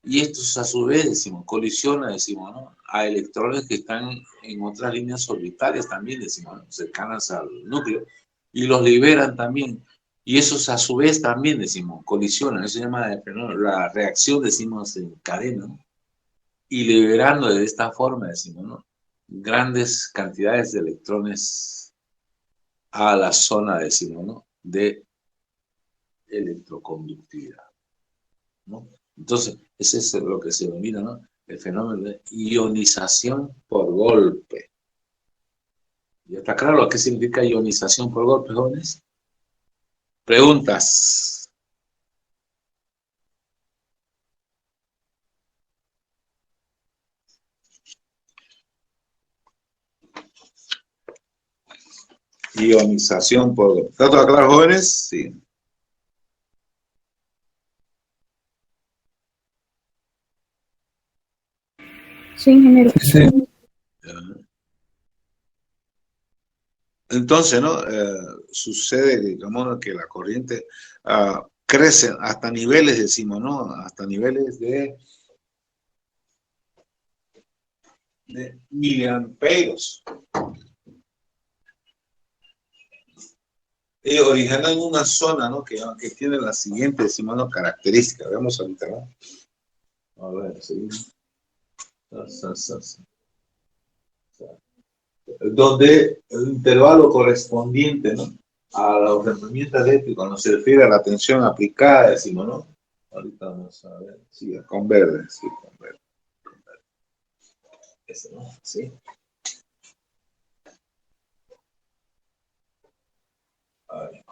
Y estos a su vez, decimos, colisionan, decimos, ¿no? A electrones que están en otras líneas orbitales también, decimos, ¿no? Cercanas al núcleo, y los liberan también. Y esos a su vez también, decimos, colisionan. Eso se llama la reacción, decimos, en cadena, ¿no? Y liberando de esta forma, decimos, ¿no? Grandes cantidades de electrones a la zona, decimos, ¿no? De electroconductividad, ¿no? Entonces, ese es lo que se denomina, ¿no? el fenómeno de ionización por golpe. ¿Ya está claro lo que significa ionización por golpe, jóvenes? Preguntas. Ionización por golpe. ¿Está todo claro, jóvenes? Sí. Sí, ingeniero. Sí. Entonces, ¿no? Sucede, digamos, que la corriente crece hasta niveles, decimos, ¿no? Hasta niveles de miliamperes. Originando en una zona, ¿no? Que tiene la siguiente, decimos, ¿no? Característica. Veamos ahorita, ¿no? A ver, sí. Donde el intervalo correspondiente, ¿no? A la herramienta eléctrica, cuando se refiere a la tensión aplicada, decimos, ¿no? Ahorita vamos a ver, sí, con verde, sí, con verde. Ese, ¿no? Sí. A ver.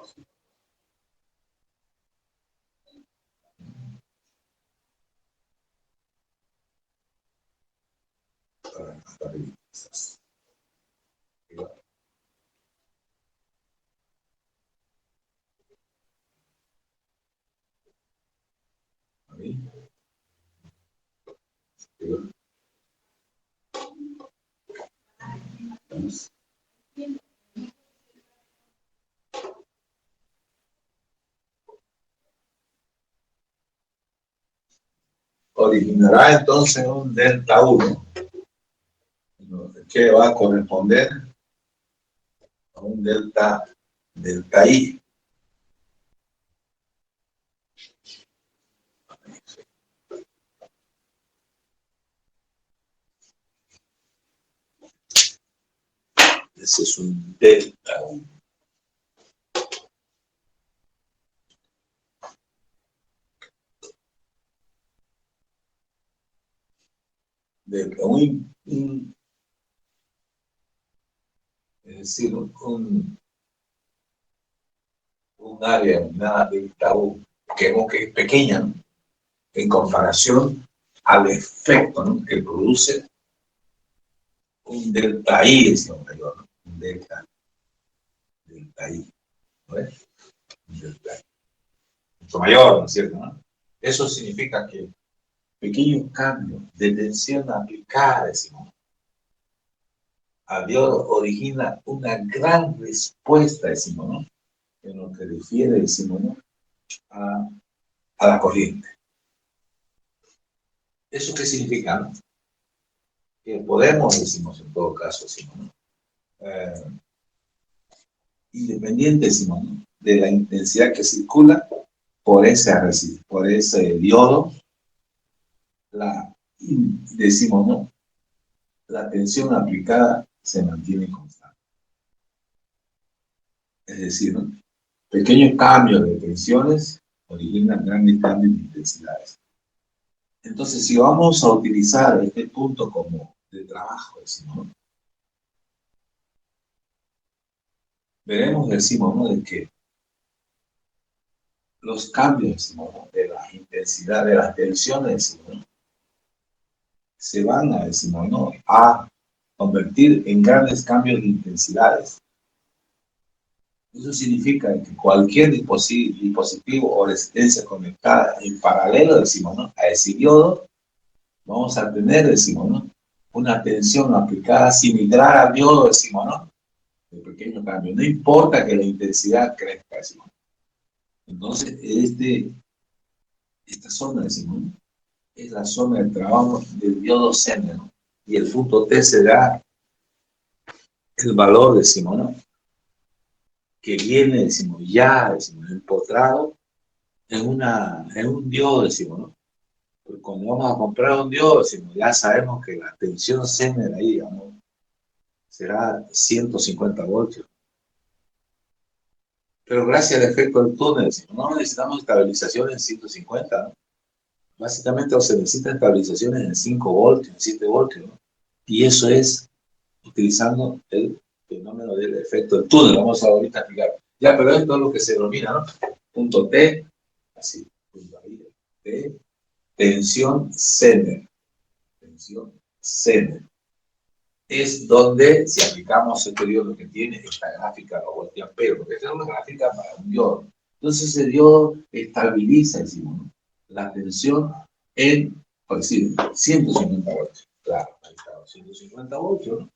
Originará entonces un delta 1, que va a corresponder a un delta I. Ese es un delta 1. Delta 1, es decir, un área denominada delta U, que es pequeña, ¿no? En comparación al efecto, ¿no? Que produce un delta I, decimos mayor, ¿no? Un delta I, ¿no es? Un delta I. Mucho mayor, ¿no es cierto? ¿No? Eso significa que pequeño cambio de tensión aplicada, decimos, a diodo origina una gran respuesta, decimos, ¿no? En lo que refiere, decimos, ¿no? A la corriente. ¿Eso qué significa? ¿No? Que podemos, decimos en todo caso, decimos, ¿no? Independiente, decimos, ¿no? De la intensidad que circula por ese diodo, decimos, ¿no? La tensión aplicada se mantiene constante. Es decir, ¿no? Pequeños cambios de tensiones originan grandes cambios de intensidades. Entonces, si vamos a utilizar este punto como de trabajo, decimos, ¿no? Veremos, decimos, ¿no? De que los cambios, decimos, ¿no? De la intensidad de las tensiones, decimos, ¿no? Se van a, decimos, ¿no? A convertir en grandes cambios de intensidades. Eso significa que cualquier dispositivo o resistencia conectada en paralelo, decimos, ¿no? A ese diodo, vamos a tener, decimos, ¿no? Una tensión aplicada similar al diodo, decimos, ¿no? De pequeño cambio. No importa que la intensidad crezca, decimos. Entonces, esta zona, decimos, ¿no? Es la zona de trabajo del diodo Zener, ¿no? Y el punto T será el valor, decimos, ¿no? Que viene, decimos, empotrado en un diodo, decimos, ¿no? Porque cuando vamos a comprar un diodo, decimos, ya sabemos que la tensión Zener ahí, digamos, será 150 voltios. Pero gracias al efecto del túnel, decimos, no necesitamos estabilización en 150, ¿no? Básicamente se necesitan estabilizaciones en 5 voltios, en 7 voltios, ¿no? Y eso es utilizando el fenómeno del efecto del túnel. Vamos a ahorita explicar. Ya, pero esto es lo que se denomina, ¿no? Punto T, así, punto ahí, T, tensión Zener. Tensión Zener. Es donde, si aplicamos este diodo que tiene esta gráfica, los voltiamperos, porque esta es una gráfica para un diodo. Entonces ese diodo estabiliza, decimos, ¿no?, la tensión en, por decir, 150 voltios. Claro, ahí está, 150 voltios, ¿no?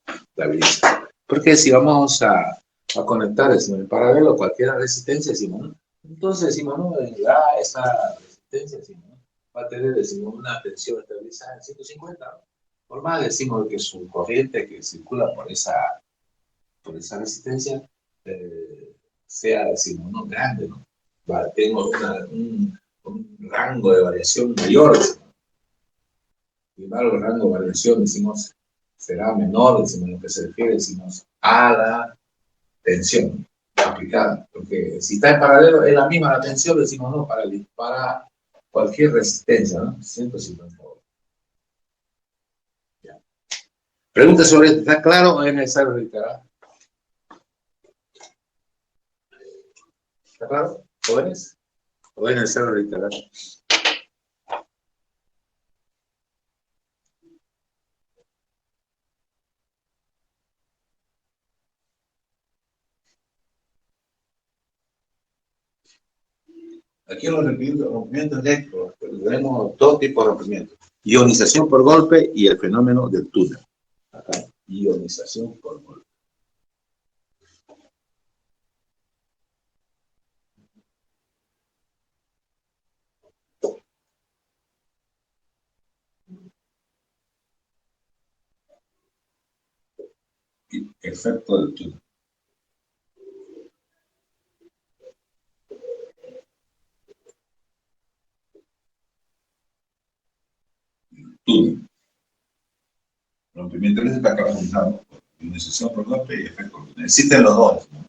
Estabiliza. Porque si vamos a conectar, decimos, en paralelo cualquier resistencia, decimos, ¿no? Entonces decimos, ¿no?, esa resistencia, decimos, ¿no?, va a tener, decimos, una tensión estabilizada en 150, ¿no? Por más decimos que su corriente que circula por esa resistencia sea, decimos, ¿no?, grande, ¿no? Tengo un rango de variación mayor, decimos. Sin embargo, el rango de variación, decimos, será menor, decimos, en lo que se refiere, decimos, a la tensión aplicada. Porque si está en paralelo, es la misma la tensión, decimos, ¿no?, para cualquier resistencia, ¿no? 150 voltios. Ya. Pregunta sobre esto, ¿está claro o es necesario reiterar? ¿Está claro? ¿Jóvenes? ¿O es necesario reiterar? Aquí en los rompimientos eléctricos tenemos dos tipos de rompimientos: ionización por golpe y el fenómeno del túnel. Acá, ionización por golpe. Y efecto del túnel. Túnel. Rompimiento eléctrico está caracterizado por ionización por golpe y efecto del túnel. Existen los dos, ¿no?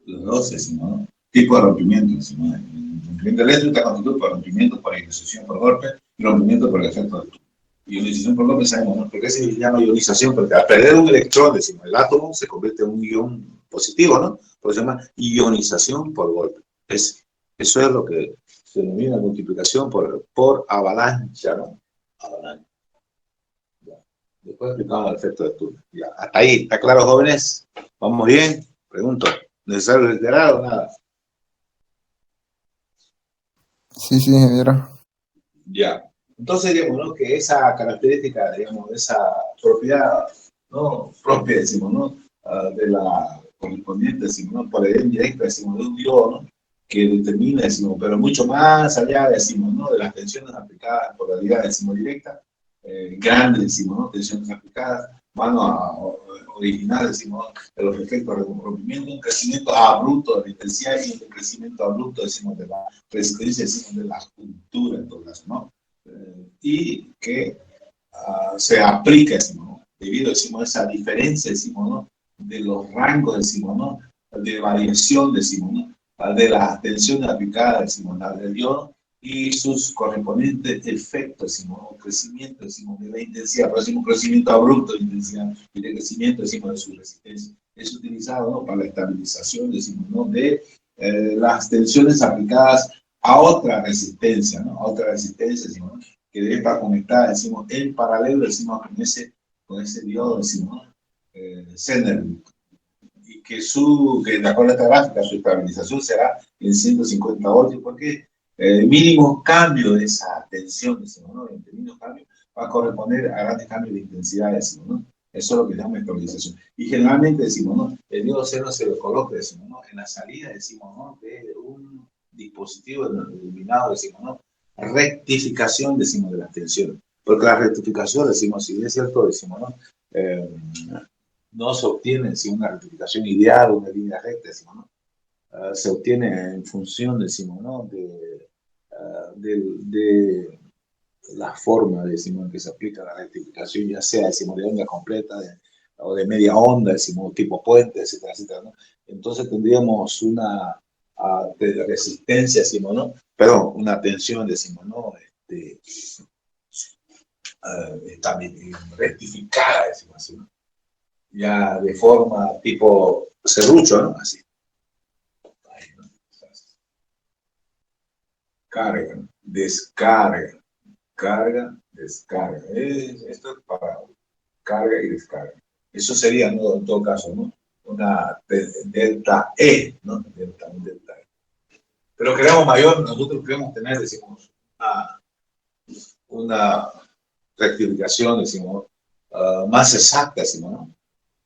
Los dos, decimos, ¿no?, tipos de rompimiento, decimos. El rompimiento eléctrico está constituido por rompimiento por ionización por golpe y rompimiento por el efecto del túnel. Ionización por golpe, sabemos, ¿no?, porque se llama ionización, porque al perder un electrón, decimos, el átomo se convierte en un ion positivo, ¿no? Por eso se llama ionización por golpe. Eso es lo que se denomina multiplicación por avalancha, ¿no? Avalancha. Ya. Después explicamos el efecto del túnel. Ya. Hasta ahí, ¿está claro, jóvenes? ¿Vamos bien? Pregunto, ¿necesario reiterar o nada? Sí, ingeniero. Ya. Entonces, digamos, ¿no?, que esa característica, digamos, esa propiedad, ¿no?, propia, decimos, ¿no?, de la correspondiente, decimos, ¿no?, por el indirecta, decimos, de un diodo, ¿no?, que determina, decimos, pero mucho más allá, decimos, ¿no?, de las tensiones aplicadas por la vía, decimos, directa, grandes, decimos, ¿no?, tensiones aplicadas, van a originar, decimos, de los efectos de rompimiento, un crecimiento abrupto de la intensidad y un crecimiento abrupto, decimos, de la resistencia, decimos, de la cultura, en todo caso, ¿no? Y que se aplica, decimos, ¿no?, debido, decimos, a esa diferencia, decimos, ¿no?, de los rangos, decimos, ¿no?, de variación, decimos, ¿no?, de las tensiones aplicadas, decimos, la del diodo y sus correspondientes efectos, decimos, ¿no?, crecimiento, decimos, de la intensidad, por decimos, crecimiento abrupto de intensidad y de crecimiento, decimos, de su resistencia. Es utilizado, ¿no?, para la estabilización, decimos, ¿no?, de las tensiones aplicadas a otra resistencia, ¿no?, a otra resistencia, decimos, ¿no?, que debe estar conectada, decimos, en paralelo, decimos, con ese diodo, decimos, ¿no?, Zener, y que de acuerdo a esta gráfica, su estabilización será en 150 voltios, porque el mínimo cambio de esa tensión, decimos, ¿no?, el mínimo cambio va a corresponder a grandes cambios de intensidad, decimos, ¿no? Eso es lo que se llama estabilización. Y generalmente decimos, ¿no?, el diodo cero se lo coloca, decimos, ¿no?, en la salida, decimos, ¿no?, de un dispositivo denominado, decimos, ¿no?, rectificación, decimos, de las tensiones. Porque la rectificación, decimos, si es cierto, decimos, ¿no?, no se obtiene sin una rectificación ideal o una línea recta, decimos, ¿no? Se obtiene en función, decimos, ¿no?, de la forma, decimos, en que se aplica la rectificación, ya sea, decimos, de onda completa o de media onda, decimos, tipo puente, etcétera, etcétera, ¿no? Entonces tendríamos una de resistencia, decimos, ¿no?, perdón, una tensión, decimos, ¿no? Está rectificada, decimos así, ¿no? Ya de forma tipo serrucho, ¿no? Así. Ahí, ¿no? Carga, ¿no? Descarga, carga, descarga. Esto es para carga y descarga. Eso sería, ¿no? En todo caso, ¿no? Una delta E, ¿no? Delta E. Pero queremos mayor, nosotros queremos tener, decimos, una rectificación, decimos, más exacta, decimos, ¿no?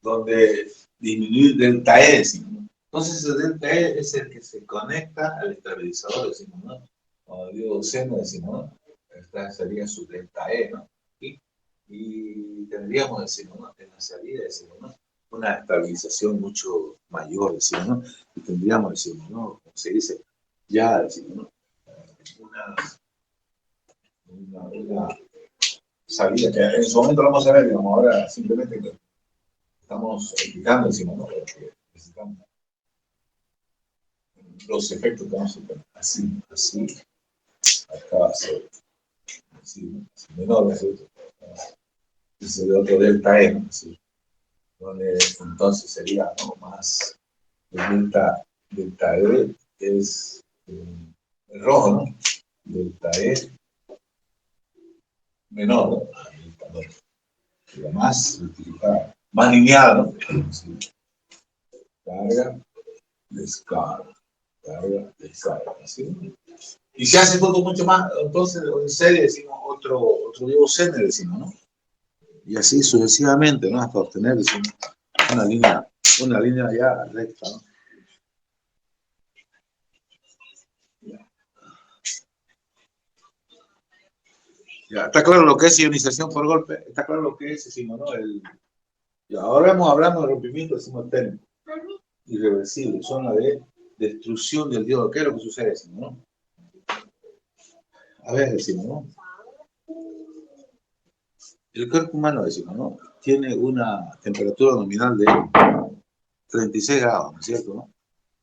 Donde disminuir delta E, decimos, ¿no? Entonces el delta E es el que se conecta al estabilizador, decimos, ¿no? Cuando digo seno, decimos, ¿no? Esta sería su delta E, ¿no? Y tendríamos, decimos, ¿no? En la salida, decimos, ¿no? Una estabilización mucho mayor, decimos, ¿no? Y tendríamos, decimos, ¿no? Como se dice, ya, decimos, ¿no? Una salida que en su momento lo vamos a ver, digamos, ahora simplemente estamos explicando, decimos, ¿no? Porque necesitamos los efectos que vamos a tener. Así, acá va a ser así, menor, ¿no es cierto? Es el otro delta E, ¿no? Así, donde entonces sería, ¿no? Más el delta E es el rojo, ¿no? Delta E menor, ¿no? Delta E. Más rectificada, más lineal, ¿no? Sí. Carga, descarga, carga, descarga, ¿sí? Y se hace todo mucho más, entonces en serie decimos otro Diego Sene, decimos, ¿no? Y así sucesivamente, ¿no? Hasta obtener, decimos, una línea ya recta, ¿no? Ya, está claro lo que es ionización por golpe, está claro lo que es, decimos, ¿no? Ya, ahora hablamos de rompimiento, decimos térmico, irreversible, zona de destrucción del diodo. ¿Qué es lo que sucede, decimos, no? A ver, decimos, ¿no? El cuerpo humano, decimos, ¿no? Tiene una temperatura nominal de 36 grados, ¿no es cierto, no?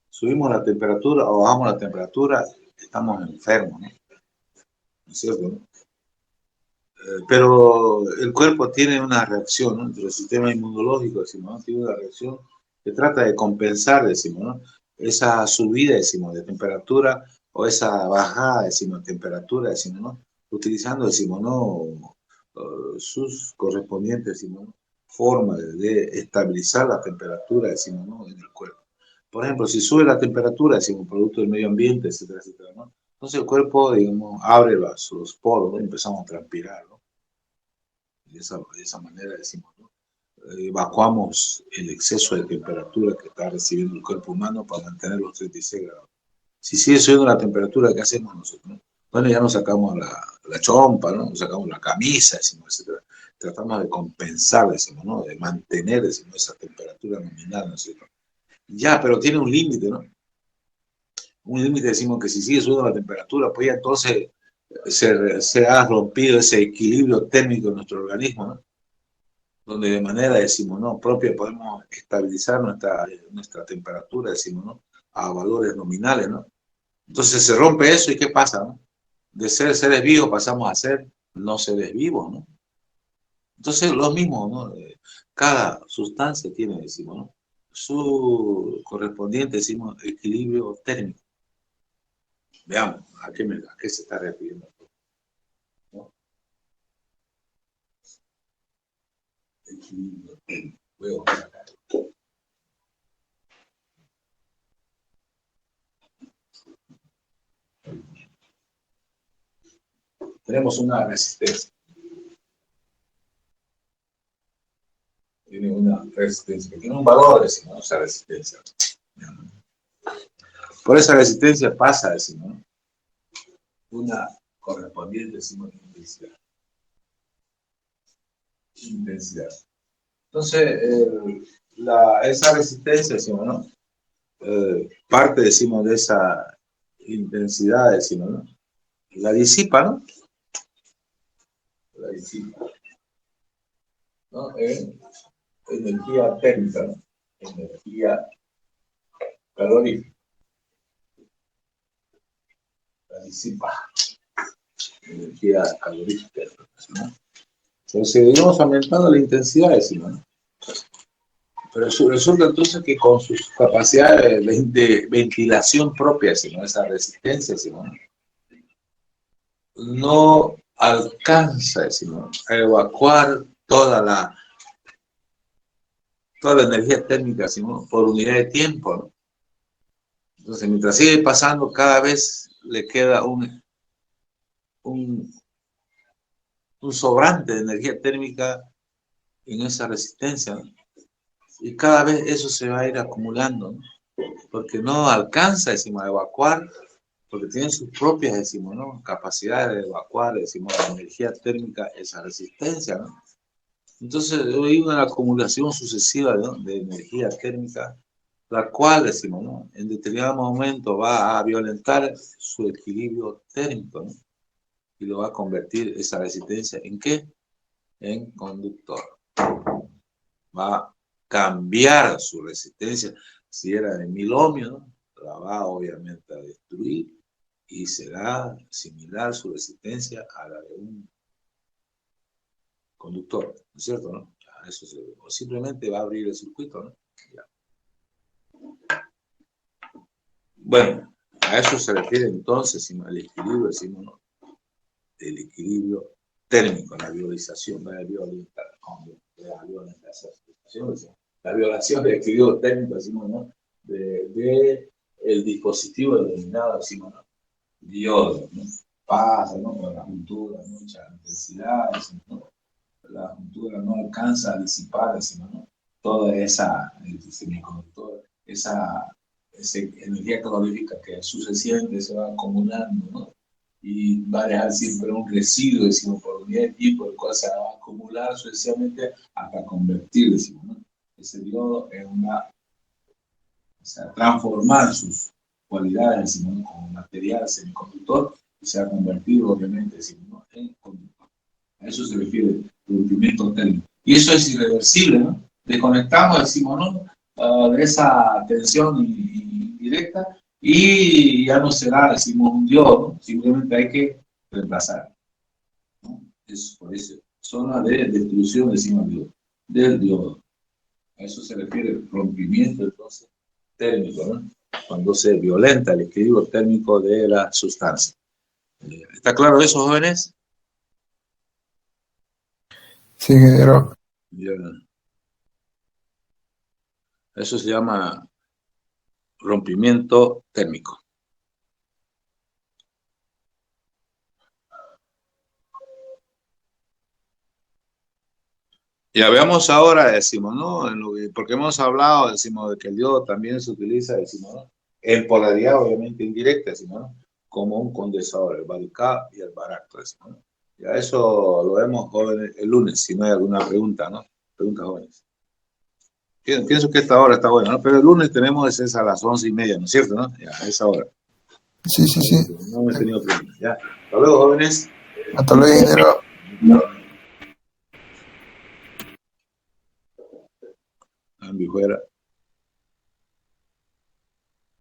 Subimos la temperatura o bajamos la temperatura, estamos enfermos, ¿no? ¿No es cierto, no? Pero el cuerpo tiene una reacción, ¿no? Entre el sistema inmunológico, decimos, ¿no? Tiene una reacción que trata de compensar, decimos, ¿no? Esa subida, decimos, de temperatura o esa bajada, decimos, de temperatura, decimos, ¿no? Utilizando, decimos, ¿no? Sus correspondientes, decimos, ¿no? Formas de estabilizar la temperatura, decimos, ¿no? En el cuerpo. Por ejemplo, si sube la temperatura, decimos, producto del medio ambiente, etcétera, etcétera, ¿no? Entonces el cuerpo, digamos, abre los poros, ¿no? Y empezamos a transpirar, ¿no? De esa manera decimos, ¿no? Evacuamos el exceso de temperatura que está recibiendo el cuerpo humano para mantener los 36 grados. Si sigue subiendo la temperatura, ¿qué hacemos nosotros, no? Bueno, ya nos sacamos la chompa, ¿no? Nos sacamos la camisa, decimos, etc. Tratamos de compensar, decimos, ¿no? De mantener, decimos, esa temperatura nominal, ¿no es cierto? Ya, pero tiene un límite, ¿no? Un límite, decimos, que si sigue subiendo la temperatura, pues ya entonces se ha rompido ese equilibrio térmico en nuestro organismo, ¿no? Donde de manera, decimos, ¿no? Propia podemos estabilizar nuestra temperatura, decimos, ¿no? A valores nominales, ¿no? Entonces se rompe eso y ¿qué pasa, no? De ser seres vivos pasamos a ser no seres vivos, ¿no? Entonces lo mismo, ¿no? Cada sustancia tiene, decimos, ¿no? Su correspondiente, decimos, equilibrio térmico. Veamos, ¿a qué se está refiriendo? ¿No? Equilibrio térmico. Voy a buscar acá. Tenemos una resistencia. Tiene una resistencia, que tiene un valor, decimos, esa resistencia. Por esa resistencia pasa, decimos, ¿no? Una correspondiente, decimos, intensidad. Entonces, esa resistencia, decimos, ¿no? Parte, decimos, de esa intensidad, decimos, ¿no? La disipa, ¿no? La disipa, ¿no? Energía térmica, ¿no? Energía calorífica. La disipa energía calorífica, ¿no? Entonces seguimos aumentando la intensidad, decimos, ¿no? Pero resulta entonces que con sus capacidades de ventilación propia, decimos, esa resistencia, decimos, no alcanza, decimos, a evacuar toda la energía térmica, decimos, por unidad de tiempo, ¿no? Entonces, mientras sigue pasando, cada vez le queda un sobrante de energía térmica en esa resistencia, ¿no? Y cada vez eso se va a ir acumulando, ¿no? Porque no alcanza, decimos, a evacuar, porque tiene sus propias, decimos, ¿no? Capacidades de evacuar, decimos, la energía térmica, esa resistencia, ¿no? Entonces hay una acumulación sucesiva, ¿no?, de energía térmica, la cual, decimos, ¿no?, en determinado momento va a violentar su equilibrio térmico, ¿no? Y lo va a convertir esa resistencia ¿en qué? En conductor. Va a cambiar su resistencia. Si era de 1000 ohmios, ¿no?, la va obviamente a destruir y será similar su resistencia a la de un conductor, ¿no es cierto, no? Eso o simplemente va a abrir el circuito, ¿no? Ya. Bueno, a eso se refiere entonces al equilibrio, decimos, ¿no?, el equilibrio térmico, la violación, la violación del equilibrio térmico, decimos, ¿no?, de el dispositivo denominado, decimos, ¿no?, diodo, ¿no? Pasa, ¿no?, por la juntura, mucha intensidad, ¿no? La juntura no alcanza a disipar, decimos, ¿no?, toda esa semiconductor, esa energía calorífica que sucesivamente se va acumulando, ¿no? Y va a dejar siempre un residuo, decimos, por unidad de tiempo, el cual se va a acumular sucesivamente hasta convertir, decimos, ¿no?, ese diodo en o sea, transformar sus cualidades, decimos, ¿no?, como material semiconductor, y se ha convertido, obviamente, decimos, ¿no?, en conductor. A eso se refiere el rompimiento térmico. Y eso es irreversible, ¿no? Desconectamos, decimos, ¿no?, de esa tensión indirecta y ya no será, decimos, un diodo, ¿no? Simplemente hay que reemplazar, ¿no? Es por eso, zona de destrucción, decimos, del diodo. A eso se refiere el rompimiento, entonces, térmico, ¿no?, cuando se violenta el equilibrio térmico de la sustancia. ¿Está claro eso, jóvenes? Sí, ingeniero. Bien. Eso se llama rompimiento térmico. Ya veamos ahora, decimos, ¿no?, porque hemos hablado, decimos, de que el diodo también se utiliza, decimos, ¿no?, en polaridad obviamente indirecta, decimos, ¿no?, como un condensador, el Baliká y el Barak, decimos, ¿no? Ya eso lo vemos, jóvenes, el lunes, si no hay alguna pregunta, ¿no? Preguntas, jóvenes. Pienso que esta hora está buena, ¿no? Pero el lunes tenemos es a las 11:30, ¿no es cierto, no? Ya, a esa hora. Sí, sí, sí. No he tenido preguntas, ya. Hasta luego, jóvenes. Hasta luego, ingeniero. Ambi fuera.